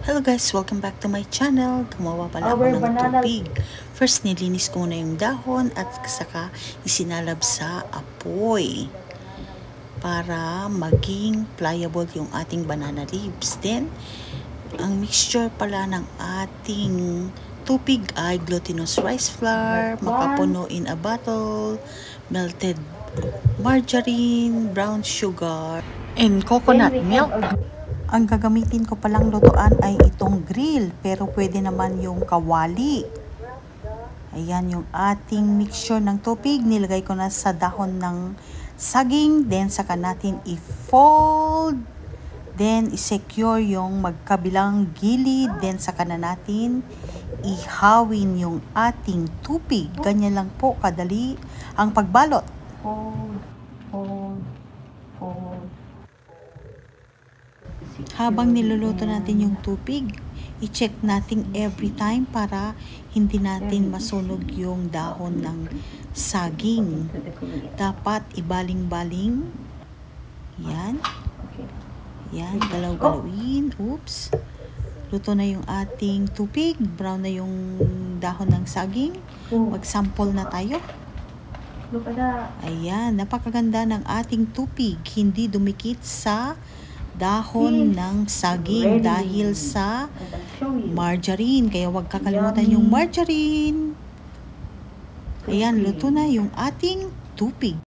Hello guys, welcome back to my channel. Gumawa pala ako ng tubig. First, nilinis ko na yung dahon at saka isinalab sa apoy para maging pliable yung ating banana leaves. Then, ang mixture pala ng ating tubig ay glutinous rice flour, makapuno in a bottle, melted margarine, brown sugar, and coconut milk. Ang gagamitin ko palang lutuan ay itong grill, pero pwede naman yung kawali. Ayan yung ating mixture ng tubig. Nilagay ko na sa dahon ng saging. Then saka natin i-fold. Then i-secure yung magkabilang gilid. Then saka na natin ihawin yung ating tubig. Ganyan lang po kadali ang pagbalot. Fold, fold, fold. Habang niluluto natin yung tubig, i-check natin every time para hindi natin masunog yung dahon ng saging. Dapat ibaling-baling. Yan. Yan, galaw-galawin. Oops. Luto na yung ating tubig. Brown na yung dahon ng saging. Mag-sample na tayo. Ayan, napakaganda ng ating tubig. Hindi dumikit sa dahon ng saging dahil sa margarine. Kaya huwag kakalimutan yung margarine. Ayan, luto na yung ating tubig.